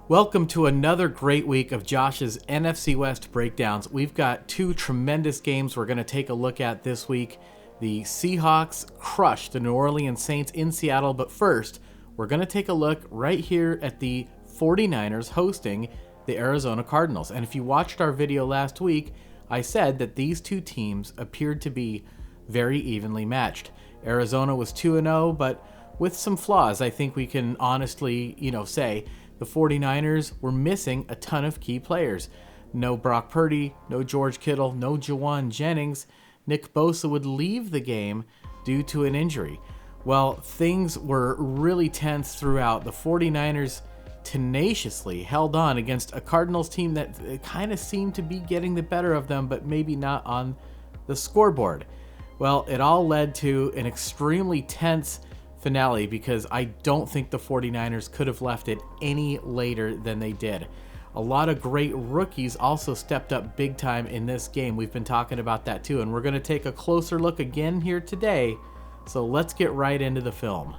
Welcome to another great week of Josh's NFC West breakdowns. We've got two tremendous games we're going to take a look at this week. The Seahawks crushed the New Orleans Saints in Seattle, but first, we're going to take a look right here at the 49ers hosting the Arizona Cardinals. And if you watched our video last week, I said that these two teams appeared to be very evenly matched. Arizona was 2-0, but with some flaws, I think we can honestly, say the 49ers were missing a ton of key players. No Brock Purdy, no George Kittle, no Jawan Jennings. Nick Bosa would leave the game due to an injury. Well, things were really tense throughout. The 49ers tenaciously held on against a Cardinals team that kind of seemed to be getting the better of them, but maybe not on the scoreboard. Well, it all led to an extremely tense finale because I don't think the 49ers could have left it any later than they did. A lot of great rookies also stepped up big time in this game. We've been talking about that too, and we're going to take a closer look again here today. So let's get right into the film.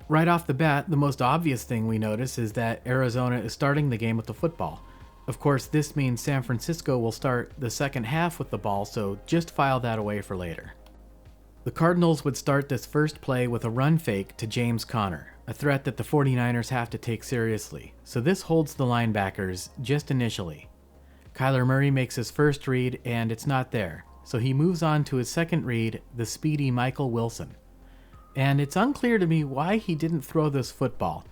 Right off the bat, the most obvious thing we notice is that Arizona is starting the game with the football. Of course, this means San Francisco will start the second half with the ball, so just file that away for later. The Cardinals would start this first play with a run fake to James Conner, a threat that the 49ers have to take seriously, so this holds the linebackers just initially. Kyler Murray makes his first read and it's not there, so he moves on to his second read, the speedy Michael Wilson. And it's unclear to me why he didn't throw this football.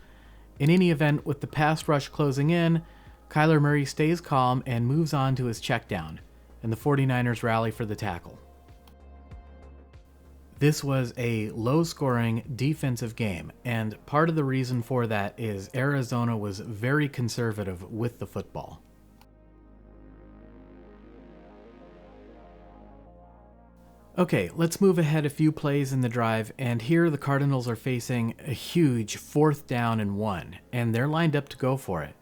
In any event, with the pass rush closing in, Kyler Murray stays calm and moves on to his check down, and the 49ers rally for the tackle. This was a low-scoring defensive game, and part of the reason for that is Arizona was very conservative with the football. Okay, let's move ahead a few plays in the drive, and here the Cardinals are facing a huge 4th down and 1, and they're lined up to go for it.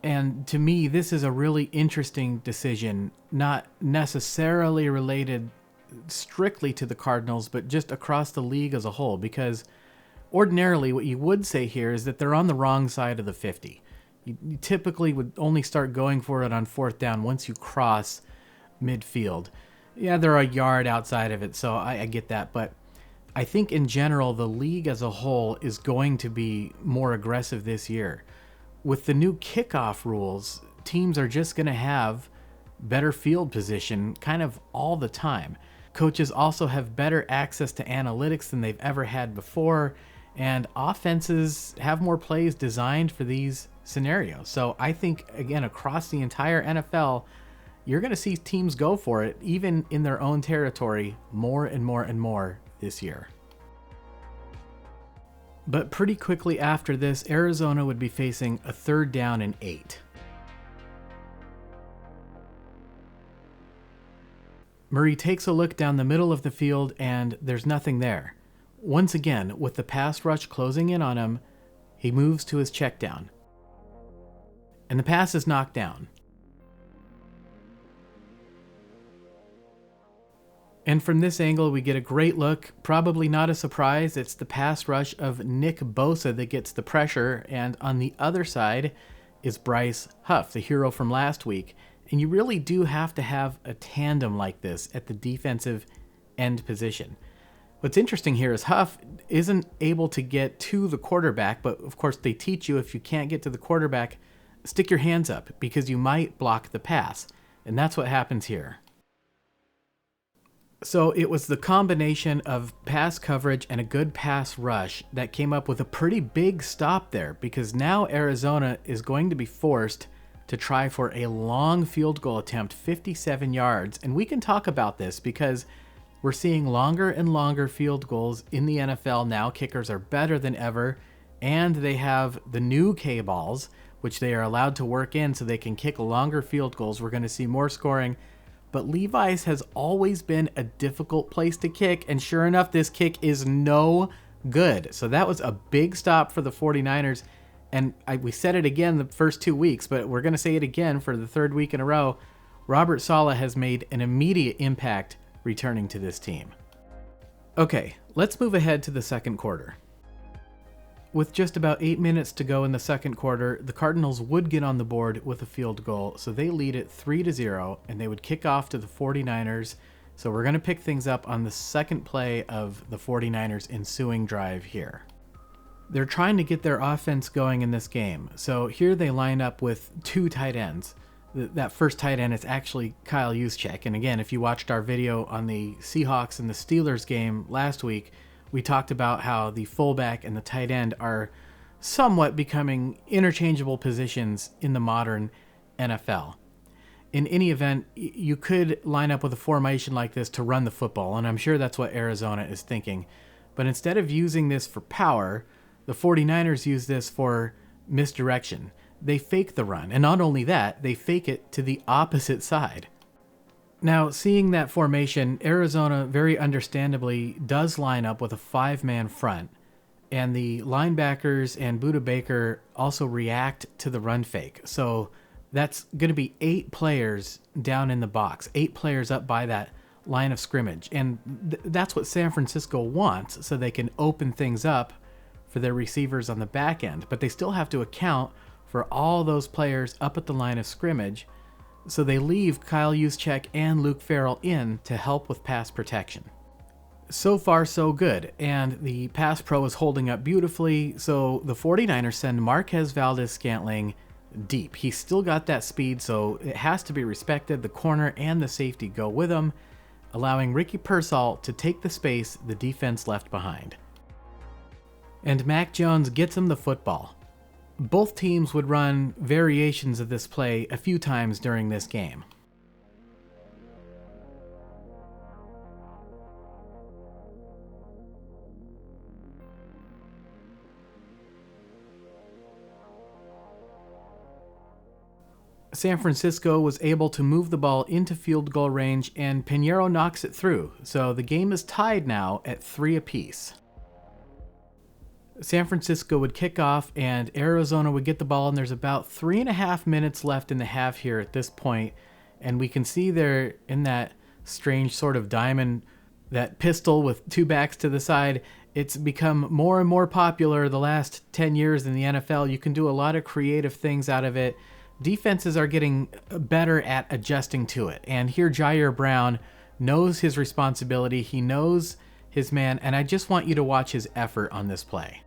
And to me, this is a really interesting decision, not necessarily related strictly to the Cardinals, but just across the league as a whole, because ordinarily what you would say here is that they're on the wrong side of the 50. You typically would only start going for it on 4th down once you cross midfield. Yeah, they're a yard outside of it, so I get that, but I think in general the league as a whole is going to be more aggressive this year. With the new kickoff rules, teams are just going to have better field position kind of all the time. Coaches also have better access to analytics than they've ever had before, and offenses have more plays designed for these scenarios. So I think, again, across the entire NFL, you're going to see teams go for it, even in their own territory, more and more and more this year. But pretty quickly after this, Arizona would be facing a 3rd down and 8. Murray takes a look down the middle of the field and there's nothing there. Once again, with the pass rush closing in on him, he moves to his check down. And the pass is knocked down. And from this angle, we get a great look. Probably not a surprise. It's the pass rush of Nick Bosa that gets the pressure. And on the other side is Bryce Huff, the hero from last week. And you really do have to have a tandem like this at the defensive end position. What's interesting here is Huff isn't able to get to the quarterback, but of course they teach you if you can't get to the quarterback, stick your hands up because you might block the pass. And that's what happens here. So it was the combination of pass coverage and a good pass rush that came up with a pretty big stop there, because now Arizona is going to be forced to try for a long field goal attempt, 57 yards. And we can talk about this because we're seeing longer and longer field goals in the NFL now. Kickers are better than ever, and they have the new K-balls, which they are allowed to work in so they can kick longer field goals. We're going to see more scoring. But Levi's has always been a difficult place to kick, and sure enough, this kick is no good. So that was a big stop for the 49ers. And we said it again the first 2 weeks, but we're going to say it again for the 3rd week in a row. Robert Saleh has made an immediate impact returning to this team. Okay, let's move ahead to the second quarter. With just about 8 minutes to go in the second quarter, the Cardinals would get on the board with a field goal, so they lead it 3-0, and they would kick off to the 49ers. So we're going to pick things up on the second play of the 49ers' ensuing drive here. They're trying to get their offense going in this game. So here they line up with two tight ends. That first tight end is actually Kyle Juszczyk. And again, if you watched our video on the Seahawks and the Steelers game last week, we talked about how the fullback and the tight end are somewhat becoming interchangeable positions in the modern NFL. In any event, you could line up with a formation like this to run the football, and I'm sure that's what Arizona is thinking. But instead of using this for power, the 49ers use this for misdirection. They fake the run, and not only that, they fake it to the opposite side. Now, seeing that formation, Arizona very understandably does line up with a 5-man front, and the linebackers and Budda Baker also react to the run fake. So that's going to be 8 players down in the box, 8 players up by that line of scrimmage. And that's what San Francisco wants, so they can open things up for their receivers on the back end. But they still have to account for all those players up at the line of scrimmage. So they leave Kyle Juszczyk and Luke Farrell in to help with pass protection. So far, so good, and the pass pro is holding up beautifully, so the 49ers send Marquez Valdes-Scantling deep. He's still got that speed, so it has to be respected. The corner and the safety go with him, allowing Ricky Pearsall to take the space the defense left behind. And Mac Jones gets him the football. Both teams would run variations of this play a few times during this game. San Francisco was able to move the ball into field goal range, and Pinheiro knocks it through, so the game is tied now at 3 apiece. San Francisco would kick off, and Arizona would get the ball, and there's about 3.5 minutes left in the half here at this point, and we can see there in that strange sort of diamond, that pistol with 2 backs to the side. It's become more and more popular the last 10 years in the NFL. You can do a lot of creative things out of it. Defenses are getting better at adjusting to it, and here Jair Brown knows his responsibility. He knows his man, and I just want you to watch his effort on this play.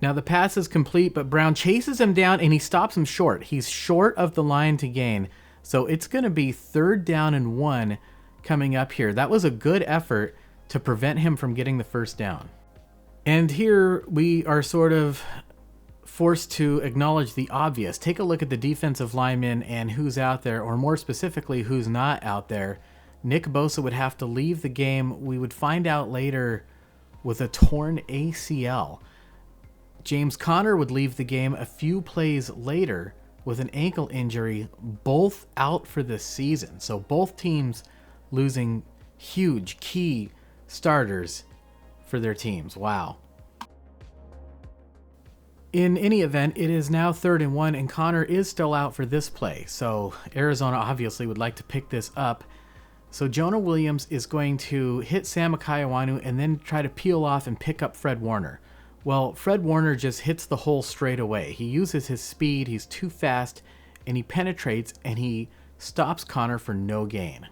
Now the pass is complete, but Brown chases him down and he stops him short. He's short of the line to gain. So it's going to be 3rd down and 1 coming up here. That was a good effort to prevent him from getting the first down. And here we are sort of forced to acknowledge the obvious. Take a look at the defensive linemen and who's out there, or more specifically, who's not out there. Nick Bosa would have to leave the game. We would find out later with a torn ACL. James Conner would leave the game a few plays later with an ankle injury, both out for the season. So both teams losing huge key starters for their teams. Wow. In any event, it is now 3rd and 1, and Conner is still out for this play. So Arizona obviously would like to pick this up. So Jonah Williams is going to hit Sam Akaiawanu and then try to peel off and pick up Fred Warner. Well, Fred Warner just hits the hole straight away. He uses his speed, he's too fast, and he penetrates, and he stops Conner for no gain.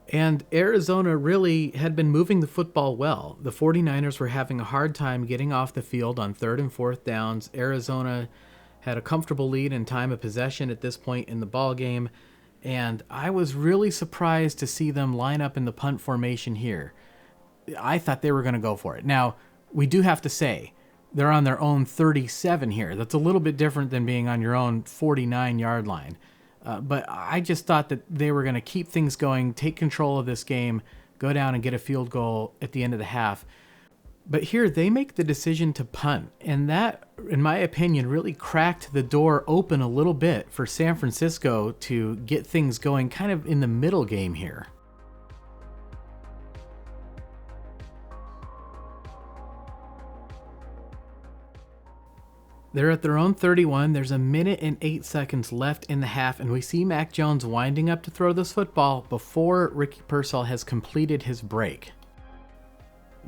And Arizona really had been moving the football well. The 49ers were having a hard time getting off the field on 3rd and 4th downs. Arizona had a comfortable lead in time of possession at this point in the ball game, and I was really surprised to see them line up in the punt formation here. I thought they were going to go for it. Now, we do have to say, they're on their own 37 here. That's a little bit different than being on your own 49-yard line. But I just thought that they were going to keep things going, take control of this game, go down and get a field goal at the end of the half. But here they make the decision to punt, and that, in my opinion, really cracked the door open a little bit for San Francisco to get things going kind of in the middle game here. They're at their own 31. There's 1 minute and 8 seconds left in the half, and we see Mac Jones winding up to throw this football before Ricky Pearsall has completed his break.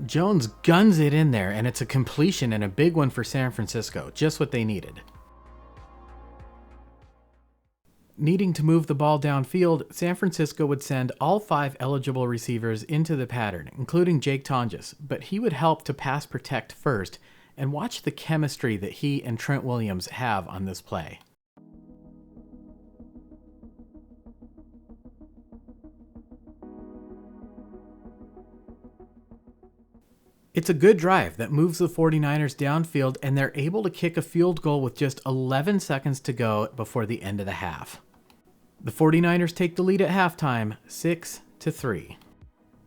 Jones guns it in there, and it's a completion and a big one for San Francisco, just what they needed. Needing to move the ball downfield, San Francisco would send all 5 eligible receivers into the pattern, including Jake Tonjes, but he would help to pass protect first, and watch the chemistry that he and Trent Williams have on this play. It's a good drive that moves the 49ers downfield, and they're able to kick a field goal with just 11 seconds to go before the end of the half. The 49ers take the lead at halftime, 6-3.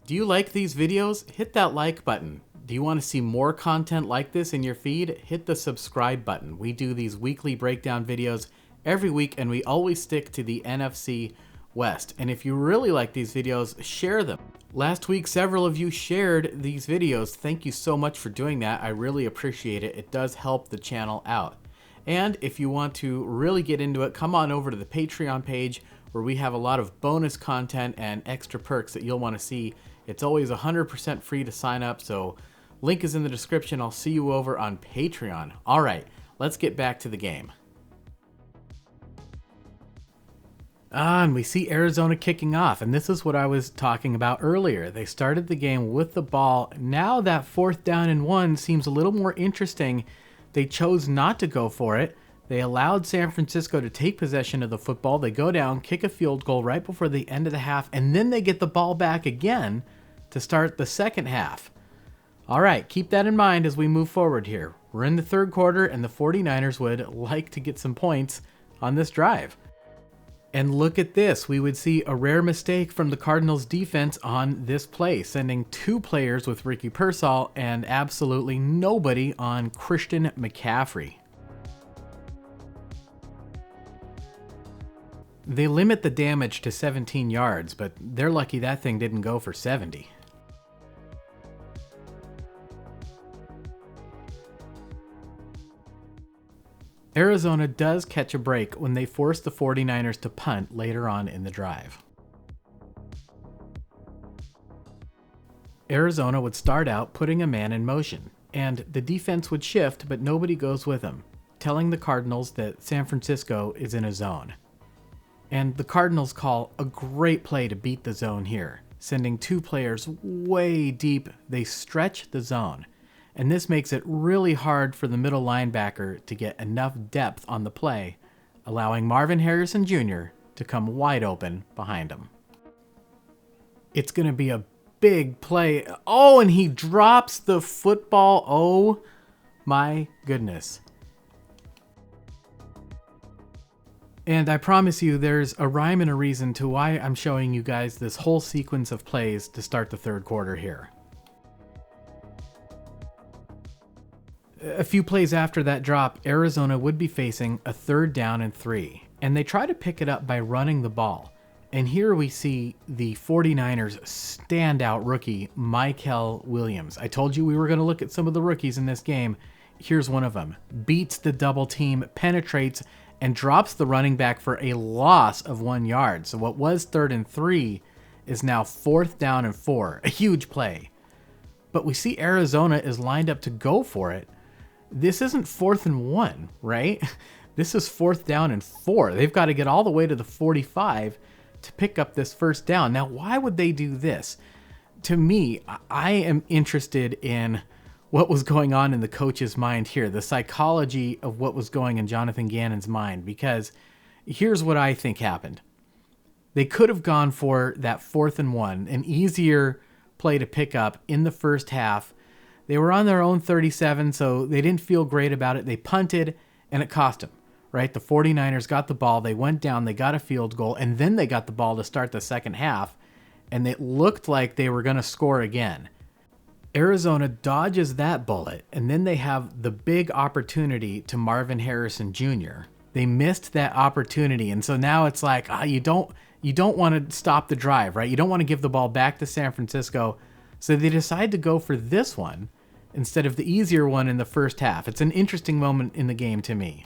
Do you like these videos? Hit that like button. Do you want to see more content like this in your feed? Hit the subscribe button. We do these weekly breakdown videos every week, and we always stick to the NFC West. And if you really like these videos, share them. Last week, several of you shared these videos. Thank you so much for doing that. I really appreciate it. It does help the channel out. And if you want to really get into it, come on over to the Patreon page where we have a lot of bonus content and extra perks that you'll want to see. It's always 100% free to sign up, so link is in the description. I'll see you over on Patreon. All right, let's get back to the game. And we see Arizona kicking off, and this is what I was talking about earlier. They started the game with the ball. Now that 4th down and 1 seems a little more interesting. They chose not to go for it. They allowed San Francisco to take possession of the football. They go down, kick a field goal right before the end of the half, and then they get the ball back again to start the second half. All right, keep that in mind as we move forward here. We're in the 3rd quarter, and the 49ers would like to get some points on this drive. And look at this. We would see a rare mistake from the Cardinals defense on this play, sending 2 players with Ricky Pearsall and absolutely nobody on Christian McCaffrey. They limit the damage to 17 yards, but they're lucky that thing didn't go for 70. Arizona does catch a break when they force the 49ers to punt later on in the drive. Arizona would start out putting a man in motion, and the defense would shift, but nobody goes with them, telling the Cardinals that San Francisco is in a zone. And the Cardinals call a great play to beat the zone here, sending 2 players way deep. They stretch the zone. And this makes it really hard for the middle linebacker to get enough depth on the play, allowing Marvin Harrison Jr. to come wide open behind him. It's going to be a big play. Oh, and he drops the football. Oh, my goodness. And I promise you there's a rhyme and a reason to why I'm showing you guys this whole sequence of plays to start the 3rd quarter here. A few plays after that drop, Arizona would be facing a 3rd down and 3, and they try to pick it up by running the ball. And here we see the 49ers standout rookie, Mykel Williams. I told you we were going to look at some of the rookies in this game. Here's one of them. Beats the double team, penetrates, and drops the running back for a loss of 1 yard. So what was 3rd and 3 is now 4th down and 4. A huge play. But we see Arizona is lined up to go for it. This isn't 4th and 1, right? This is 4th down and 4. They've got to get all the way to the 45 to pick up this 1st down. Now, why would they do this? To me, I am interested in what was going on in the coach's mind here, the psychology of what was going in Jonathan Gannon's mind, because here's what I think happened. They could have gone for that 4th and 1, an easier play to pick up in the 1st half. They were on their own 37, so they didn't feel great about it. They punted, and it cost them, right? The 49ers got the ball. They went down. They got a field goal, and then they got the ball to start the 2nd half, and it looked like they were going to score again. Arizona dodges that bullet, and then they have the big opportunity to Marvin Harrison Jr. They missed that opportunity, and so now it's like, you don't want to stop the drive, right? You don't want to give the ball back to San Francisco, so they decide to go for this one instead of the easier one in the 1st half. It's an interesting moment in the game to me.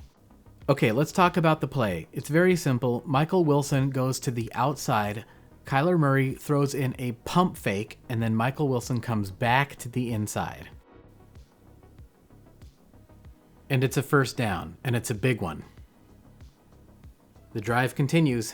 Okay, let's talk about the play. It's very simple. Michael Wilson goes to the outside, Kyler Murray throws in a pump fake, and then Michael Wilson comes back to the inside. And it's a first down, and it's a big one. The drive continues.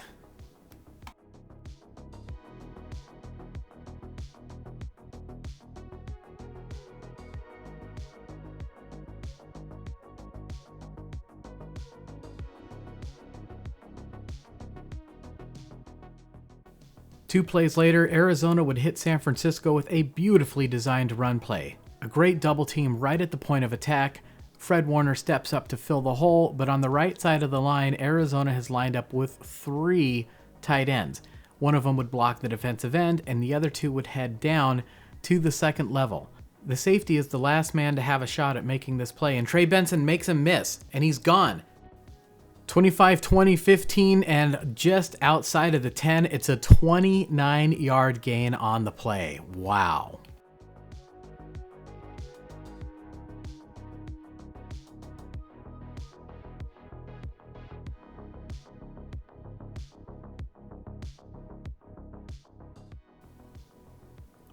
Two plays later, Arizona would hit San Francisco with a beautifully designed run play. A great double team right at the point of attack. Fred Warner steps up to fill the hole, but on the right side of the line, Arizona has lined up with 3 tight ends. One of them would block the defensive end, and the other 2 would head down to the second level. The safety is the last man to have a shot at making this play, and Trey Benson makes him miss, and he's gone. 25, 20, 15, and just outside of the 10, it's a 29-yard gain on the play. Wow.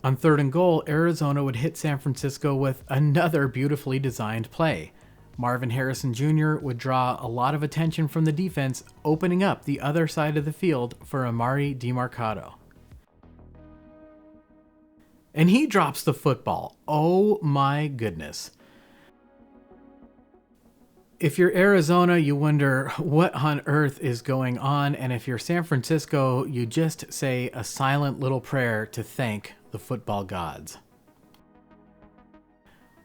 On 3rd and goal, Arizona would hit San Francisco with another beautifully designed play. Marvin Harrison Jr. would draw a lot of attention from the defense, opening up the other side of the field for Amari DiMercato. And he drops the football. Oh my goodness. If you're Arizona, you wonder what on earth is going on, and if you're San Francisco, you just say a silent little prayer to thank the football gods.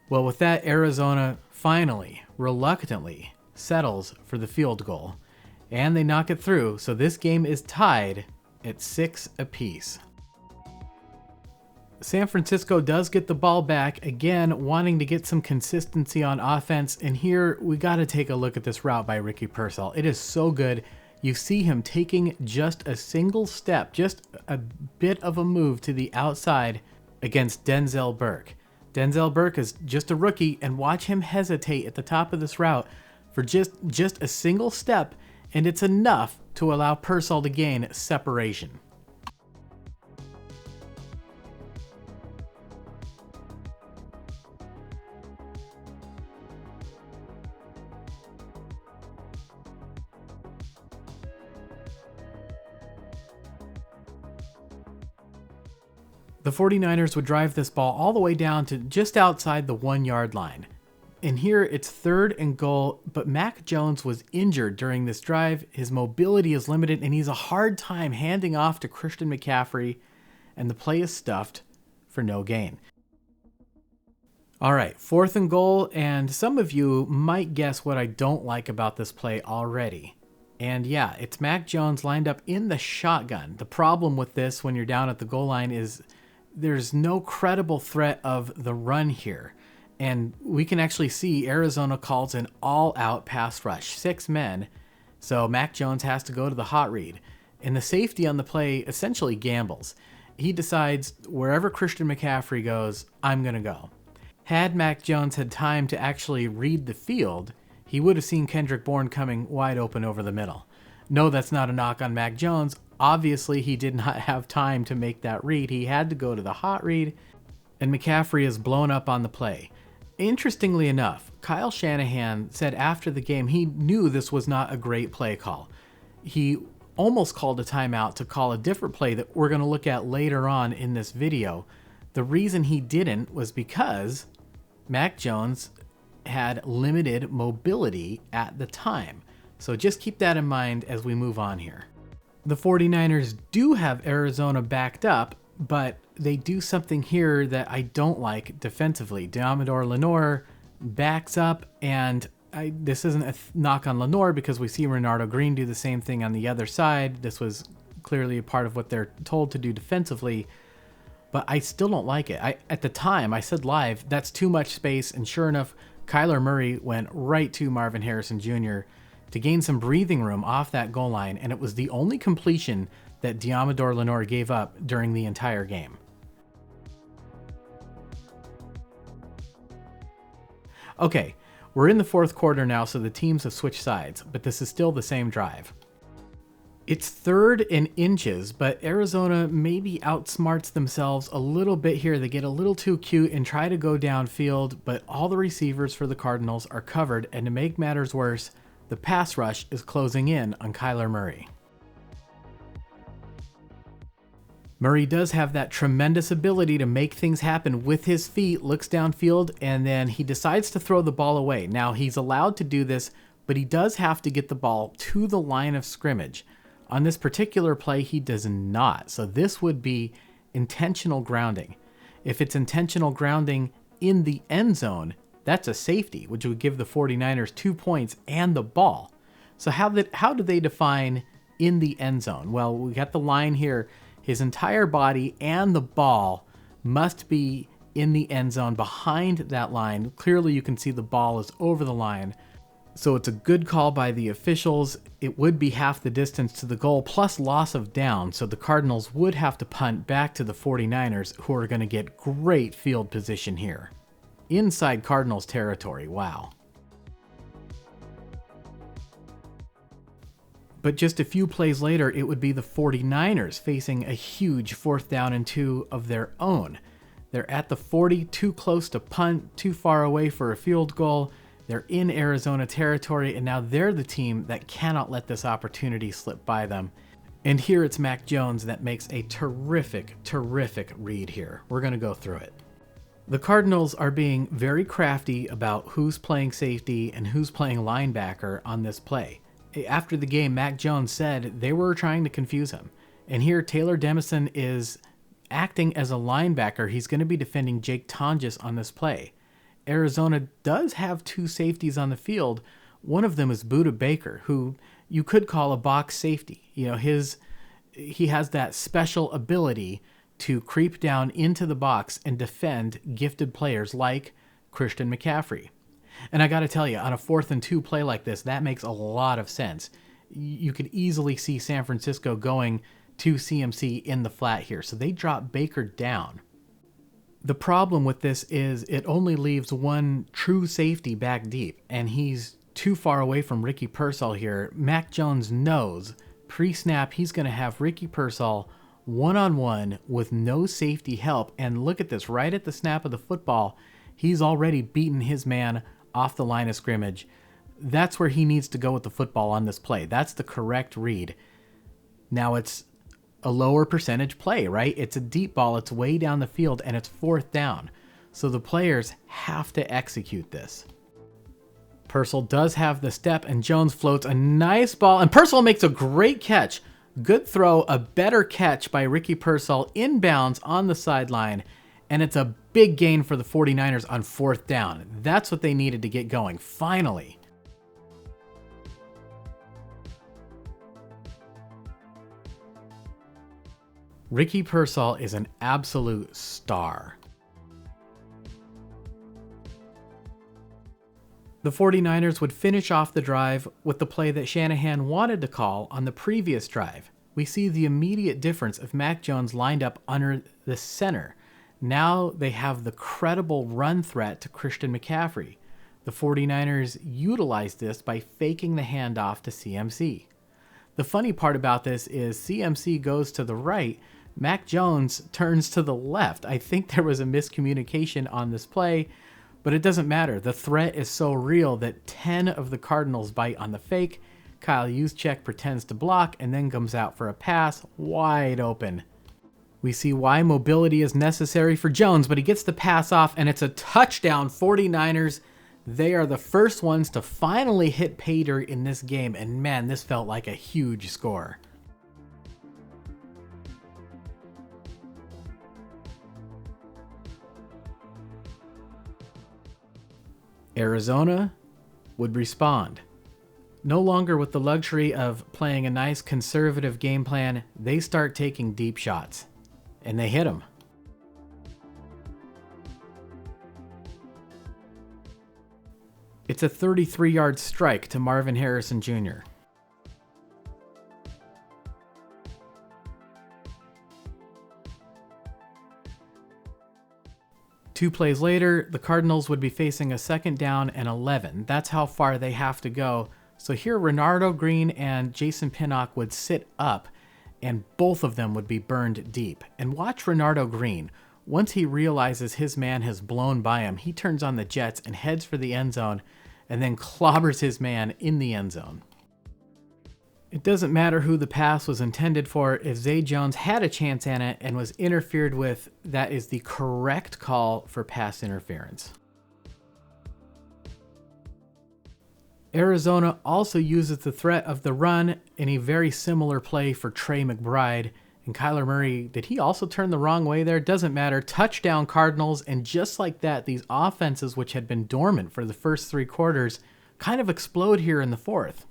Well, with that, Arizona finally, reluctantly, settles for the field goal, and they knock it through, so this game is tied at 6 apiece. San Francisco does get the ball back, again wanting to get some consistency on offense, and here we got to take a look at this route by Ricky Pearsall. It is so good. You see him taking just a single step, just a bit of a move to the outside against Denzel Burke. Denzel Burke is just a rookie, and watch him hesitate at the top of this route for just a single step, and it's enough to allow Pearsall to gain separation. The 49ers would drive this ball all the way down to just outside the 1-yard line. And here it's 3rd and goal, but Mac Jones was injured during this drive. His mobility is limited, and he's a hard time handing off to Christian McCaffrey, and the play is stuffed for no gain. All right, 4th and goal, and some of you might guess what I don't like about this play already. And yeah, it's Mac Jones lined up in the shotgun. The problem with this when you're down at the goal line is there's no credible threat of the run here. And we can actually see Arizona calls an all-out pass rush, 6 men. So Mac Jones has to go to the hot read. And the safety on the play essentially gambles. He decides wherever Christian McCaffrey goes, I'm going to go. Had Mac Jones had time to actually read the field, he would have seen Kendrick Bourne coming wide open over the middle. No, that's not a knock on Mac Jones. Obviously, he did not have time to make that read. He had to go to the hot read, and McCaffrey is blown up on the play. Interestingly enough, Kyle Shanahan said after the game he knew this was not a great play call. He almost called a timeout to call a different play that we're going to look at later on in this video. The reason he didn't was because Mac Jones had limited mobility at the time. So just keep that in mind as we move on here. The 49ers do have Arizona backed up, but they do something here that I don't like defensively. Diamador Lenore backs up, and this isn't a knock on Lenore because we see Renardo Green do the same thing on the other side. This was clearly a part of what they're told to do defensively, but I still don't like it. At the time, I said live, that's too much space, and sure enough, Kyler Murray went right to Marvin Harrison Jr. to gain some breathing room off that goal line, and it was the only completion that Diamador Lenore gave up during the entire game. Okay, we're in the 4th quarter now, so the teams have switched sides, but this is still the same drive. It's third in inches, but Arizona maybe outsmarts themselves a little bit here. They get a little too cute and try to go downfield, but all the receivers for the Cardinals are covered, and to make matters worse, the pass rush is closing in on Kyler Murray. Murray does have that tremendous ability to make things happen with his feet, looks downfield, and then he decides to throw the ball away. Now, he's allowed to do this, but he does have to get the ball to the line of scrimmage. On this particular play, he does not. So this would be intentional grounding. If it's intentional grounding in the end zone, that's a safety, which would give the 49ers 2 points and the ball. So how do they define in the end zone? Well, we got the line here. His entire body and the ball must be in the end zone behind that line. Clearly, you can see the ball is over the line. So it's a good call by the officials. It would be half the distance to the goal plus loss of down. So the Cardinals would have to punt back to the 49ers, who are going to get great field position here. Inside Cardinals territory. Wow. But just a few plays later, it would be the 49ers facing a huge 4th down and 2 of their own. They're at the 40, too close to punt, too far away for a field goal. They're in Arizona territory, and now they're the team that cannot let this opportunity slip by them. And here it's Mac Jones that makes a terrific read here. We're going to go through it. The Cardinals are being very crafty about who's playing safety and who's playing linebacker on this play. After the game, Mac Jones said they were trying to confuse him. And here Taylor Demison is acting as a linebacker. He's going to be defending Jake Tonjes on this play. Arizona does have 2 safeties on the field. One of them is Budda Baker, who you could call a box safety. You know, he has that special ability to creep down into the box and defend gifted players like Christian McCaffrey. And I got to tell you, on a 4th and 2 play like this, that makes a lot of sense. You could easily see San Francisco going to CMC in the flat here. So they drop Baker down. The problem with this is it only leaves one true safety back deep, and he's too far away from Ricky Pearsall here. Mac Jones knows pre-snap he's going to have Ricky Pearsall one-on-one with no safety help. And look at this, right at the snap of the football, he's already beaten his man off the line of scrimmage. That's where he needs to go with the football on this play. That's the correct read. Now it's a lower percentage play, right? It's a deep ball. It's way down the field, and it's 4th down. So the players have to execute this. Pearsall does have the step, and Jones floats a nice ball, and Pearsall makes a great catch. Good throw, a better catch by Ricky Pearsall inbounds on the sideline, and it's a big gain for the 49ers on 4th down. That's what they needed to get going, finally. Ricky Pearsall is an absolute star. The 49ers would finish off the drive with the play that Shanahan wanted to call on the previous drive. We see the immediate difference of Mac Jones lined up under the center. Now they have the credible run threat to Christian McCaffrey. The 49ers utilize this by faking the handoff to CMC. The funny part about this is CMC goes to the right, Mac Jones turns to the left. I think there was a miscommunication on this play, but it doesn't matter. The threat is so real that 10 of the Cardinals bite on the fake. Kyle Juszczyk pretends to block and then comes out for a pass wide open. We see why mobility is necessary for Jones, but he gets the pass off, and it's a touchdown. 49ers, they are the first ones to finally hit pay dirt in this game, and man, this felt like a huge score. Arizona would respond. No longer with the luxury of playing a nice conservative game plan, they start taking deep shots. And they hit him. It's a 33-yard strike to Marvin Harrison Jr. Two plays later, the Cardinals would be facing a 2nd down and 11. That's how far they have to go. So So here, Renardo Green and Jason Pinnock would sit up, and both of them would be burned deep. And watch Renardo Green. Once he realizes his man has blown by him, he turns on the jets and heads for the end zone, and then clobbers his man in the end zone. It doesn't matter who the pass was intended for. If Zay Jones had a chance at it and was interfered with, that is the correct call for pass interference. Arizona also uses the threat of the run in a very similar play for Trey McBride. And Kyler Murray, did he also turn the wrong way there? Doesn't matter. Touchdown Cardinals. And just like that, these offenses, which had been dormant for the first 3 quarters, kind of explode here in the fourth.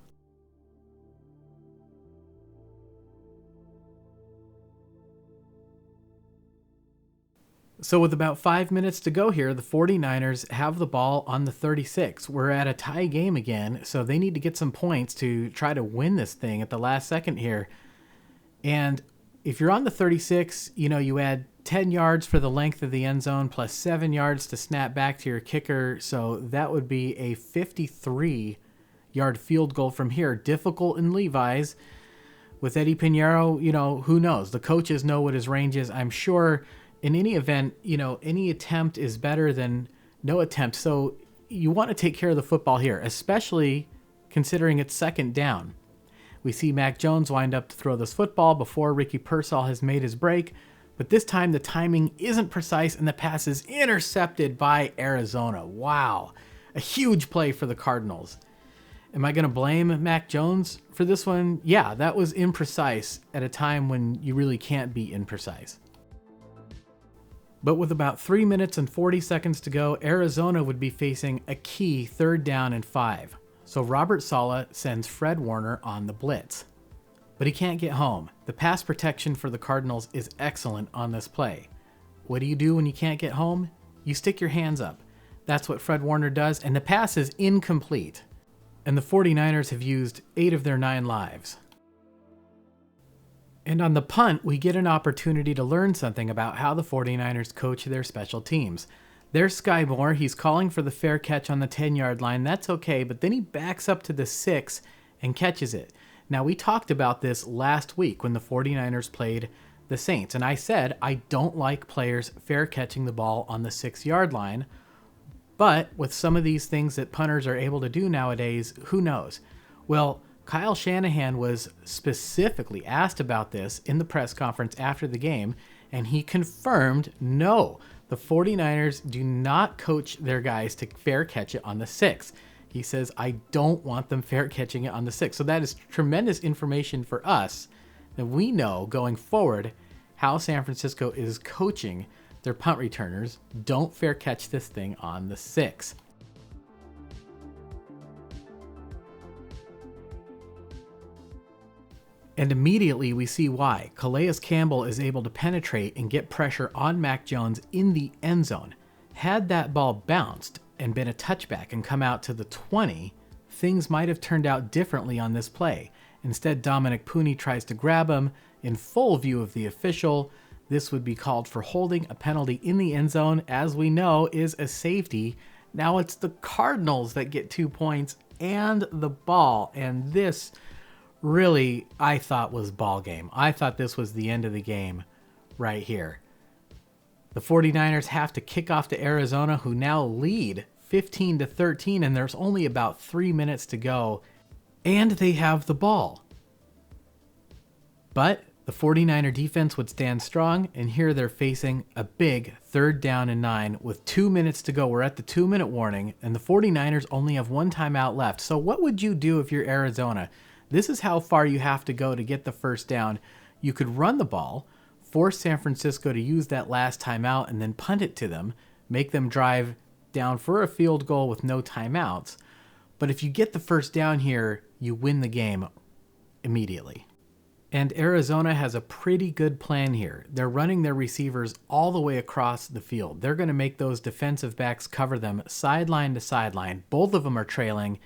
So with about 5 minutes to go here, the 49ers have the ball on the 36. We're at a tie game again, so they need to get some points to try to win this thing at the last second here. And if you're on the 36, you add 10 yards for the length of the end zone plus 7 yards to snap back to your kicker. So that would be a 53-yard field goal from here. Difficult in Levi's. With Eddie Pinheiro, who knows? The coaches know what his range is. I'm sure in any event, any attempt is better than no attempt. So you want to take care of the football here, especially considering it's second down. We see Mac Jones wind up to throw this football before Ricky Pearsall has made his break, but this time the timing isn't precise and the pass is intercepted by Arizona. Wow, a huge play for the Cardinals. Am I going to blame Mac Jones for this one? Yeah, that was imprecise at a time when you really can't be imprecise. But with about 3 minutes and 40 seconds to go, Arizona would be facing a key 3rd down and 5. So Robert Saleh sends Fred Warner on the blitz. But he can't get home. The pass protection for the Cardinals is excellent on this play. What do you do when you can't get home? You stick your hands up. That's what Fred Warner does, and the pass is incomplete. And the 49ers have used 8 of their 9 lives. And on the punt, we get an opportunity to learn something about how the 49ers coach their special teams. There's Sky Moore. He's calling for the fair catch on the 10-yard line. That's okay, but then he backs up to the 6 and catches it. Now, we talked about this last week when the 49ers played the Saints, and I said I don't like players fair catching the ball on the 6-yard line, but with some of these things that punters are able to do nowadays, who knows? Well, Kyle Shanahan was specifically asked about this in the press conference after the game, and he confirmed no, the 49ers do not coach their guys to fair catch it on the 6. He says, I don't want them fair catching it on the 6. So that is tremendous information for us that we know going forward how San Francisco is coaching their punt returners. Don't fair catch this thing on the 6. And immediately we see why. Calais Campbell is able to penetrate and get pressure on Mac Jones in the end zone. Had that ball bounced and been a touchback and come out to the 20, things might have turned out differently on this play. Instead, Dominic Pooney tries to grab him in full view of the official. This would be called for holding. A penalty in the end zone, as we know, is a safety. Now it's the Cardinals that get 2 points and the ball, and this really, I thought, was ball game. I thought this was the end of the game right here. The 49ers have to kick off to Arizona, who now lead 15-13, and there's only about 3 minutes to go, and they have the ball. But the 49er defense would stand strong, and here they're facing a big 3rd down and 9 with 2 minutes to go. We're at the 2-minute warning, and the 49ers only have 1 timeout left. So what would you do if you're Arizona? This is how far you have to go to get the first down. You could run the ball, force San Francisco to use that last timeout, and then punt it to them, make them drive down for a field goal with no timeouts. But if you get the first down here, you win the game immediately. And Arizona has a pretty good plan here. They're running their receivers all the way across the field. They're going to make those defensive backs cover them sideline to sideline. Both of them are trailing.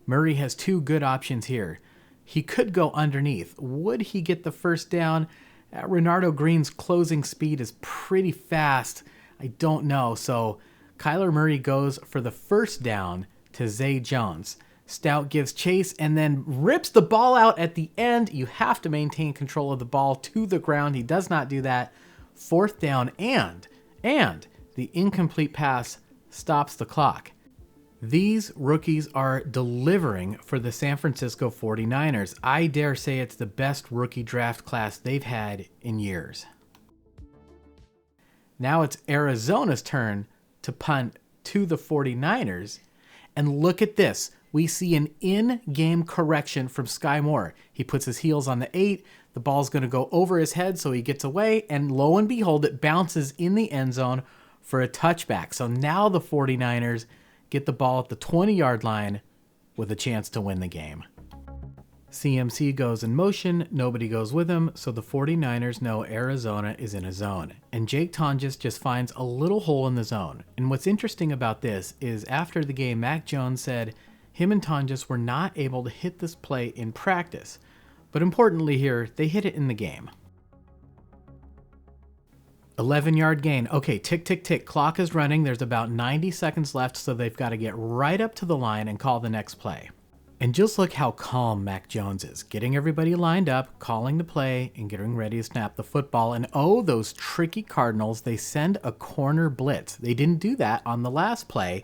Murray has 2 good options here. He could go underneath. Would he get the first down? Renardo Green's closing speed is pretty fast. I don't know. So Kyler Murray goes for the first down to Zay Jones. Stout gives chase and then rips the ball out at the end. You have to maintain control of the ball to the ground. He does not do that. 4th down and the incomplete pass stops the clock. These rookies are delivering for the San Francisco 49ers. I dare say it's the best rookie draft class they've had in years. Now it's Arizona's turn to punt to the 49ers. And look at this. We see an in-game correction from Sky Moore. He puts his heels on the 8. The ball's going to go over his head, so he gets away. And lo and behold, it bounces in the end zone for a touchback. So now the 49ers get the ball at the 20-yard line with a chance to win the game. CMC goes in motion, nobody goes with him, so the 49ers know Arizona is in a zone. And Jake Tonjes just finds a little hole in the zone. And what's interesting about this is after the game, Mac Jones said him and Tonjes were not able to hit this play in practice. But importantly here, they hit it in the game. 11-yard gain. Okay, tick, tick, tick. Clock is running. There's about 90 seconds left, so they've got to get right up to the line and call the next play. And just look how calm Mac Jones is, getting everybody lined up, calling the play, and getting ready to snap the football. And oh, those tricky Cardinals, they send a corner blitz. They didn't do that on the last play.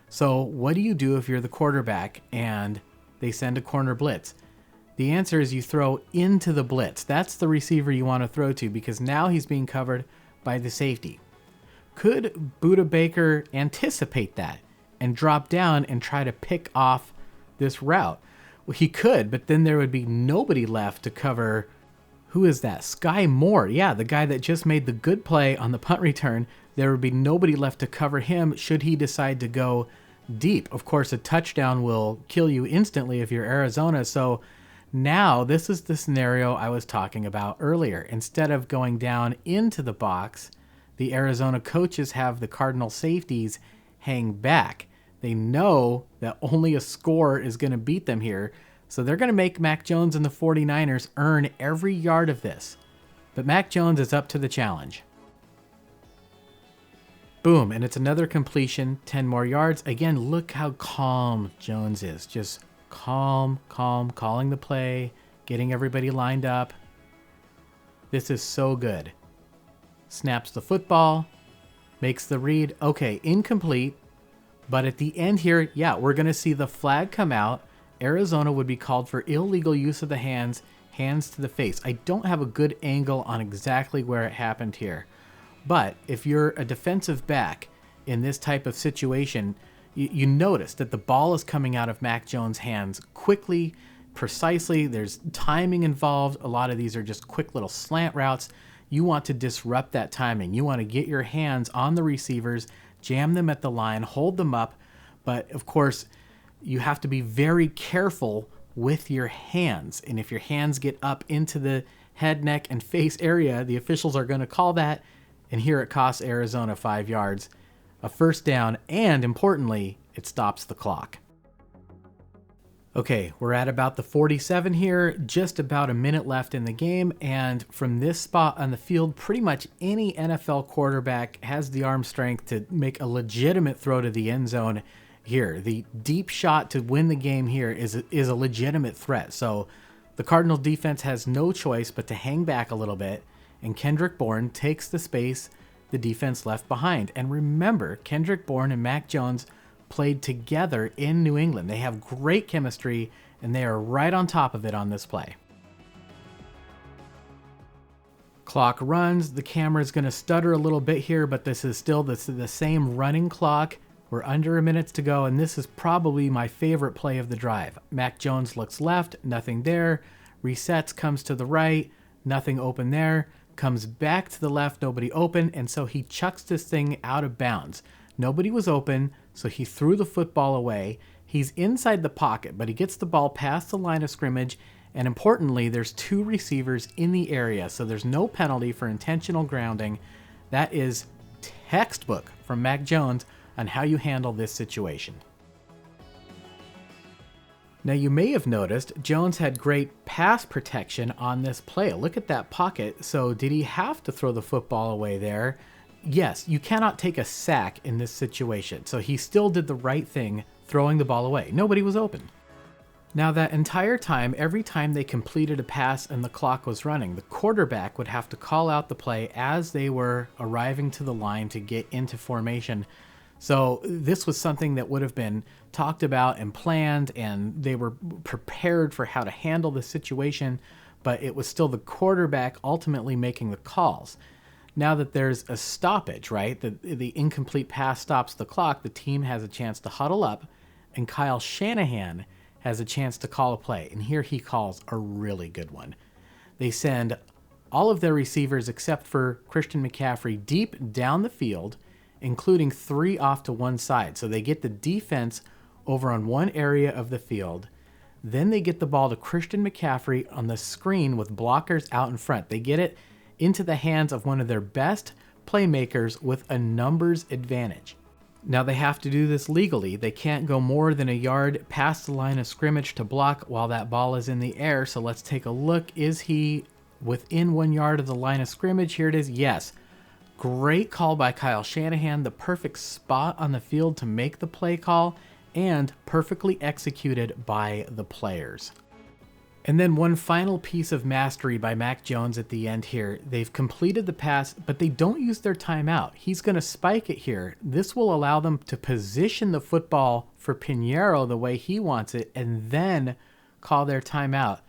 So what do you do if you're the quarterback and they send a corner blitz? The answer is you throw into the blitz. That's the receiver you want to throw to because now he's being covered by the safety. Could Budda Baker anticipate that and drop down and try to pick off this route? Well, he could, but then there would be nobody left to cover. Who is that? Sky Moore. Yeah, the guy that just made the good play on the punt return. There would be nobody left to cover him should he decide to go deep. Of course, a touchdown will kill you instantly if you're Arizona. So now this is the scenario I was talking about earlier. Instead of going down into the box, the Arizona coaches have the Cardinal safeties hang back. They know that only a score is going to beat them here, so they're going to make Mac Jones and the 49ers earn every yard of this. But Mac Jones is up to the challenge. Boom, and it's another completion, 10 more yards. Again, look how calm Jones is. Just calm, calling the play, getting everybody lined up. This is so good. Snaps the football, makes the read. Okay, incomplete. But at the end here, yeah, we're going to see the flag come out. Arizona would be called for illegal use of the hands to the face. I don't have a good angle on exactly where it happened here. But if you're a defensive back in this type of situation, you notice that the ball is coming out of Mac Jones' hands quickly, precisely. There's timing involved. A lot of these are just quick little slant routes. You want to disrupt that timing. You want to get your hands on the receivers, jam them at the line, hold them up. But of course, you have to be very careful with your hands. And if your hands get up into the head, neck, and face area, the officials are going to call that. And here it costs Arizona 5 yards, a first down, and importantly, it stops the clock. Okay, we're at about the 47 here, just about a minute left in the game, and from this spot on the field, pretty much any NFL quarterback has the arm strength to make a legitimate throw to the end zone here. The deep shot to win the game here is a legitimate threat, so the Cardinal defense has no choice but to hang back a little bit, and Kendrick Bourne takes the space the defense left behind. And remember, Kendrick Bourne and Mac Jones played together in New England. They have great chemistry, and they are right on top of it on this play. Clock runs. The camera is going to stutter a little bit here, but this is still the same running clock. We're under a minute to go, and this is probably my favorite play of the drive. Mac Jones looks left, nothing there. Resets, comes to the right, nothing open there. Comes back to the left, nobody open, and so he chucks this thing out of bounds. Nobody was open, so he threw the football away. He's inside the pocket, but he gets the ball past the line of scrimmage, and importantly, there's 2 receivers in the area, so there's no penalty for intentional grounding. That is textbook from Mac Jones on how you handle this situation. Now, you may have noticed Jones had great pass protection on this play. Look at that pocket. So did he have to throw the football away there? Yes, you cannot take a sack in this situation. So he still did the right thing, throwing the ball away. Nobody was open. Now, that entire time, every time they completed a pass and the clock was running, the quarterback would have to call out the play as they were arriving to the line to get into formation. So this was something that would have been talked about and planned, and they were prepared for how to handle the situation, but it was still the quarterback ultimately making the calls. Now that there's a stoppage, right, the incomplete pass stops the clock, the team has a chance to huddle up, and Kyle Shanahan has a chance to call a play. And here he calls a really good one. They send all of their receivers except for Christian McCaffrey deep down the field, including 3 off to one side. So they get the defense over on one area of the field. Then they get the ball to Christian McCaffrey on the screen with blockers out in front. They get it into the hands of one of their best playmakers with a numbers advantage. Now they have to do this legally. They can't go more than a yard past the line of scrimmage to block while that ball is in the air. So let's take a look. Is he within 1 yard of the line of scrimmage? Here it is. Yes. Great call by Kyle Shanahan. The perfect spot on the field to make the play call, and perfectly executed by the players. And then one final piece of mastery by Mac Jones at the end here. They've completed the pass, but they don't use their timeout. He's going to spike it here. This will allow them to position the football for Piñeiro the way he wants it, and then call their timeout.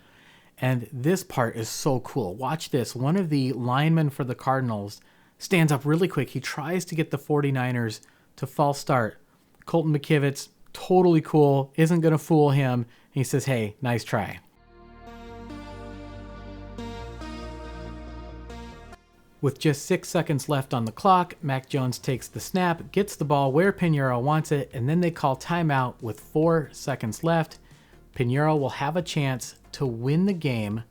And this part is so cool. Watch this. One of the linemen for the Cardinals stands up really quick. He tries to get the 49ers to false start. Colton McKivitz, totally cool, isn't going to fool him. He says, hey, nice try. With just 6 seconds left on the clock, Mac Jones takes the snap, gets the ball where Piñeiro wants it, and then they call timeout with 4 seconds left. Piñeiro will have a chance to win the game.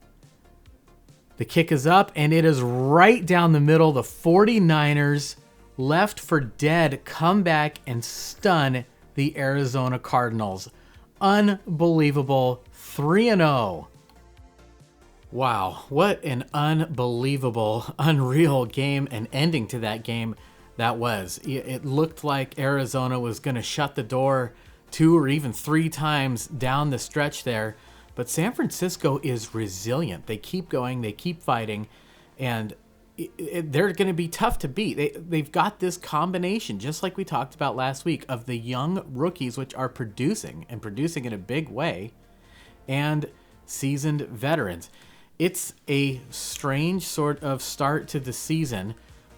The kick is up, and it is right down the middle. The 49ers, left for dead, come back and stun the Arizona Cardinals. Unbelievable. 3-0. Wow, what an unbelievable, unreal game and ending to that game that was. It looked like Arizona was going to shut the door 2 or even 3 times down the stretch there. But San Francisco is resilient. They keep going, they keep fighting, and they're going to be tough to beat. They've got this combination, just like we talked about last week, of the young rookies, which are producing in a big way, and seasoned veterans. It's a strange sort of start to the season,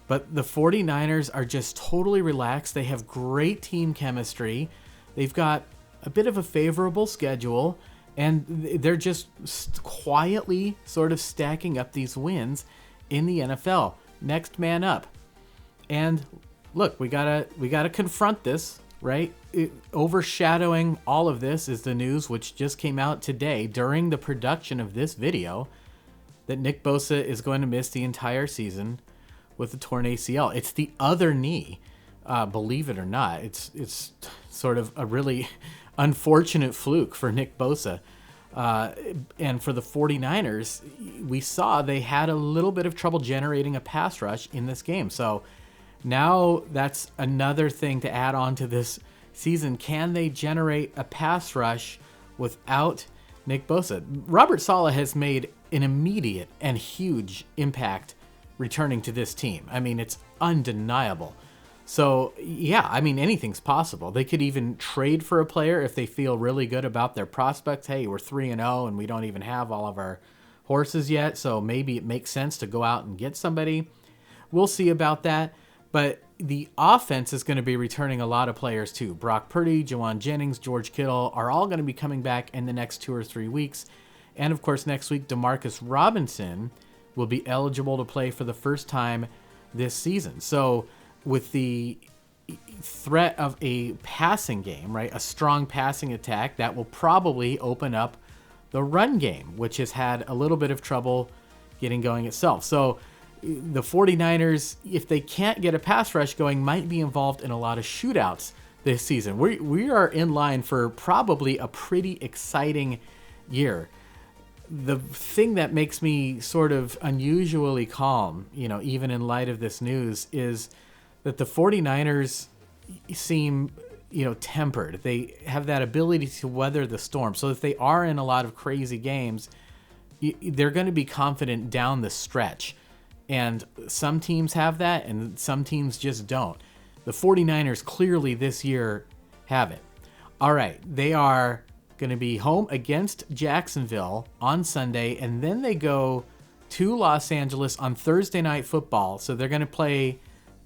but the 49ers are just totally relaxed. They have great team chemistry. They've got a bit of a favorable schedule, and they're just quietly sort of stacking up these wins in the NFL. Next man up. And look, we gotta confront this, right? Overshadowing all of this is the news, which just came out today during the production of this video, that Nick Bosa is going to miss the entire season with a torn ACL. It's the other knee, believe it or not. It's sort of a really unfortunate fluke for Nick Bosa. And for the 49ers, we saw they had a little bit of trouble generating a pass rush in this game. So now that's another thing to add on to this season. Can they generate a pass rush without Nick Bosa? Robert Saleh has made an immediate and huge impact returning to this team. I mean, it's undeniable. So, yeah, I mean, anything's possible. They could even trade for a player if they feel really good about their prospects. Hey, we're 3-0 and we don't even have all of our horses yet, so maybe it makes sense to go out and get somebody. We'll see about that. But the offense is going to be returning a lot of players too. Brock Purdy, Jawan Jennings, George Kittle are all going to be coming back in the next 2 or 3 weeks. And, of course, next week, Demarcus Robinson will be eligible to play for the first time this season. So with the threat of a passing game, right, a strong passing attack, that will probably open up the run game, which has had a little bit of trouble getting going itself. So the 49ers, if they can't get a pass rush going, might be involved in a lot of shootouts this season. We are in line for probably a pretty exciting year. The thing that makes me sort of unusually calm, even in light of this news, is that the 49ers seem tempered. They have that ability to weather the storm. So if they are in a lot of crazy games, they're going to be confident down the stretch. And some teams have that, and some teams just don't. The 49ers clearly this year have it. All right, they are going to be home against Jacksonville on Sunday, and then they go to Los Angeles on Thursday Night Football. So they're going to play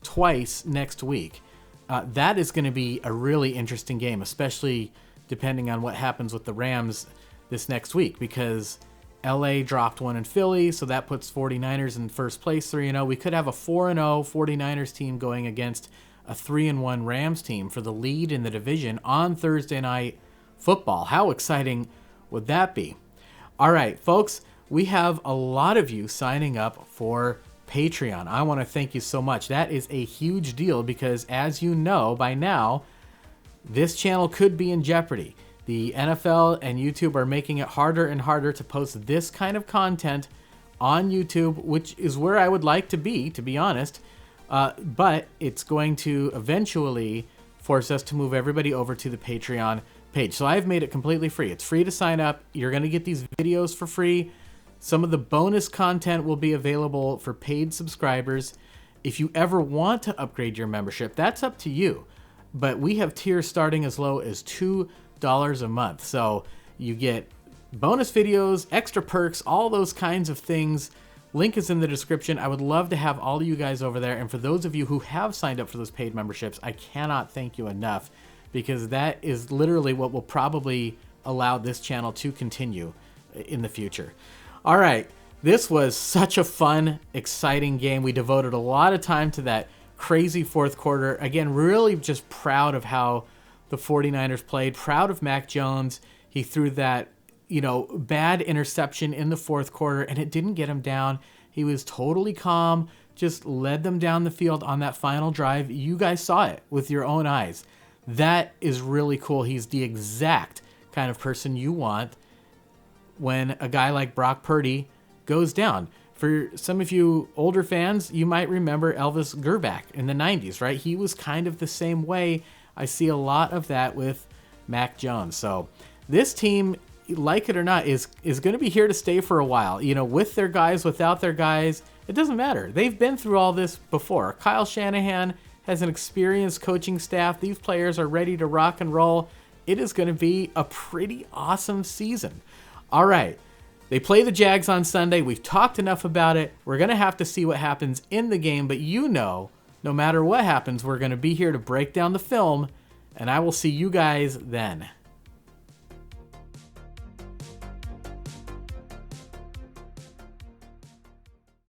twice next week. That is going to be a really interesting game, especially depending on what happens with the Rams this next week, because LA dropped one in Philly, so that puts 49ers in first place, 3-0. We could have a 4-0 49ers team going against a 3-1 Rams team for the lead in the division on Thursday Night Football. How exciting would that be? All right, folks, we have a lot of you signing up for Patreon. I want to thank you so much. That is a huge deal because, as you know by now, this channel could be in jeopardy. The NFL and YouTube are making it harder and harder to post this kind of content on YouTube, which is where I would like to be honest. But it's going to eventually force us to move everybody over to the Patreon page. So I've made it completely free. It's free to sign up. You're going to get these videos for free. Some of the bonus content will be available for paid subscribers. If you ever want to upgrade your membership, that's up to you. But we have tiers starting as low as $2 a month. So you get bonus videos, extra perks, all those kinds of things. Link is in the description. I would love to have all of you guys over there. And for those of you who have signed up for those paid memberships, I cannot thank you enough, because that is literally what will probably allow this channel to continue in the future. All right, this was such a fun, exciting game. We devoted a lot of time to that crazy fourth quarter. Again, really just proud of how the 49ers played, proud of Mac Jones. He threw that, bad interception in the fourth quarter, and it didn't get him down. He was totally calm, just led them down the field on that final drive. You guys saw it with your own eyes. That is really cool. He's the exact kind of person you want when a guy like Brock Purdy goes down. For some of you older fans, you might remember Elvis Grbac in the 90s, right? He was kind of the same way. I see a lot of that with Mac Jones. So this team, like it or not, is going to be here to stay for a while. With their guys, without their guys, it doesn't matter. They've been through all this before. Kyle Shanahan has an experienced coaching staff. These players are ready to rock and roll. It is going to be a pretty awesome season. All right, they play the Jags on Sunday. We've talked enough about it. We're going to have to see what happens in the game, but no matter what happens, we're going to be here to break down the film, and I will see you guys then.